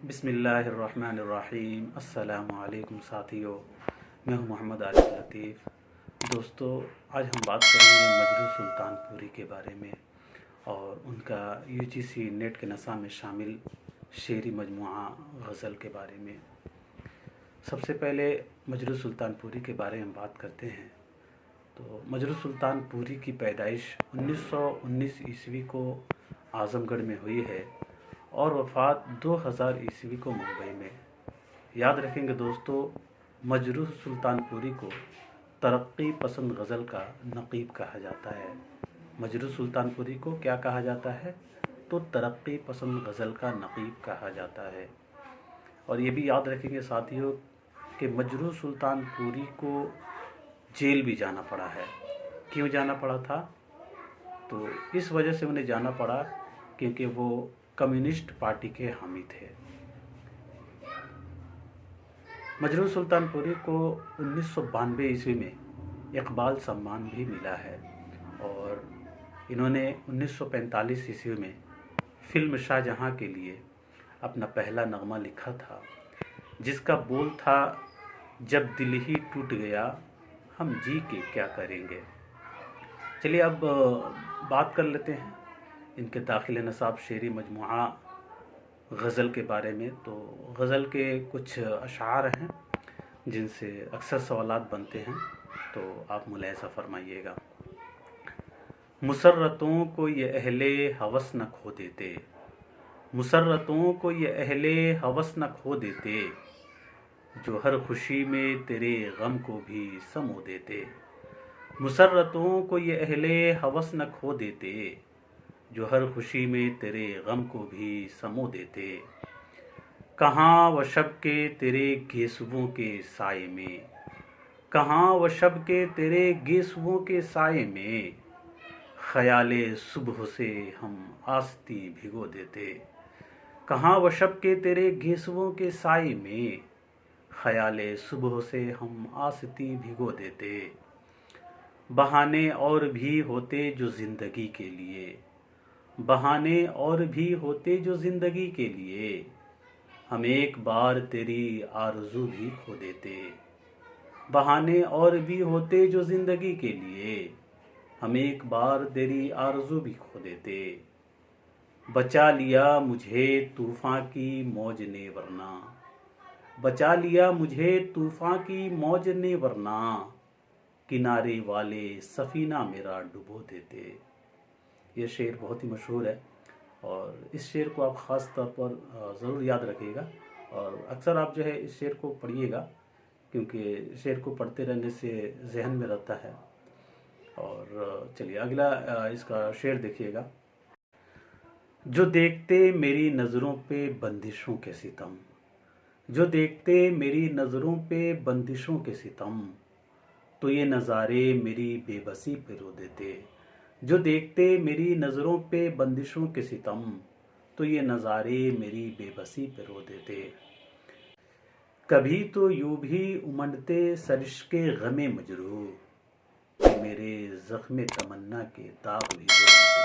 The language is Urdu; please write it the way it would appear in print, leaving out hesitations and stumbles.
بسم اللہ الرحمن الرحیم۔ السلام علیکم ساتھیو، میں ہوں محمد عارف لطیف۔ دوستو، آج ہم بات کریں گے مجروح سلطان پوری کے بارے میں اور ان کا UGC نیٹ کے نصاب میں شامل شعری مجموعہ غزل کے بارے میں۔ سب سے پہلے مجروح سلطان پوری کے بارے میں بات کرتے ہیں تو مجروح سلطان پوری کی پیدائش 1919 عیسوی کو اعظم گڑھ میں ہوئی ہے اور وفات 2000 عیسوی کو ممبئی میں۔ یاد رکھیں گے دوستو، مجروح سلطان پوری کو ترقی پسند غزل کا نقیب کہا جاتا ہے۔ مجروح سلطان پوری کو کیا کہا جاتا ہے؟ تو ترقی پسند غزل کا نقیب کہا جاتا ہے۔ اور یہ بھی یاد رکھیں گے ساتھیوں کہ مجروح سلطان پوری کو جیل بھی جانا پڑا ہے۔ کیوں جانا پڑا تھا؟ تو اس وجہ سے انہیں جانا پڑا کیونکہ وہ کمیونسٹ پارٹی کے حامی تھے۔ مجروح سلطان پوری کو 1992 عیسوی میں اقبال سمان بھی ملا ہے اور انہوں نے 1945 عیسوی میں فلم شاہ جہاں کے لیے اپنا پہلا نغمہ لکھا تھا، جس کا بول تھا، جب دل ہی ٹوٹ گیا ہم جی کے کیا کریں گے۔ چلیے اب بات کر لیتے ہیں ان کے داخل نصاب شعری مجموعہ غزل کے بارے میں۔ تو غزل کے کچھ اشعار ہیں جن سے اکثر سوالات بنتے ہیں، تو آپ ملاحظہ فرمائیے گا۔ مسرتوں کو یہ اہل ہوس نہ کھو دیتے، مسرتوں کو یہ اہل ہوس نہ کھو دیتے، جو ہر خوشی میں تیرے غم کو بھی سمو دیتے۔ مسرتوں کو یہ اہل ہوس نہ کھو دیتے، جو ہر خوشی میں تیرے غم کو بھی سمو دیتے۔ کہاں وہ شب کے تیرے گیسوؤں کے سائے میں، کہاں وہ شب کے تیرے گیسوؤں کے سائے میں، خیال صبح سے ہم آستی بھگو دیتے۔ کہاں وہ شب کے تیرے گیسوؤں کے سائے میں، خیال صبح سے ہم آستی بھگو دیتے۔ بہانے اور بھی ہوتے جو زندگی کے لیے، بہانے اور بھی ہوتے جو زندگی کے لیے، ہم ایک بار تیری آرزو بھی کھو دیتے۔ بہانے اور بھی ہوتے جو زندگی کے لیے، ہم ایک بار تیری آرزو بھی کھو دیتے۔ بچا لیا مجھے طوفاں کی موج نے ورنہ، بچا لیا مجھے طوفاں کی موج نے ورنہ، کنارے والے سفینہ میرا ڈبو دیتے۔ یہ شعر بہت ہی مشہور ہے اور اس شعر کو آپ خاص طور پر ضرور یاد رکھیے گا اور اکثر آپ جو ہے اس شعر کو پڑھیے گا، کیونکہ شعر کو پڑھتے رہنے سے ذہن میں رہتا ہے۔ اور چلیے اگلا اس کا شعر دیکھیے گا۔ جو دیکھتے میری نظروں پہ بندشوں کے ستم، جو دیکھتے میری نظروں پہ بندشوں کے ستم، تو یہ نظارے میری بے بسی پہ رو دیتے۔ جو دیکھتے میری نظروں پہ بندشوں کے ستم، تو یہ نظارے میری بے بسی پہ رو دیتے۔ کبھی تو یوں بھی امنڈتے سرشک غم مجروح، کہ میرے زخم تمنا کے داغ بھی دھو دیتے۔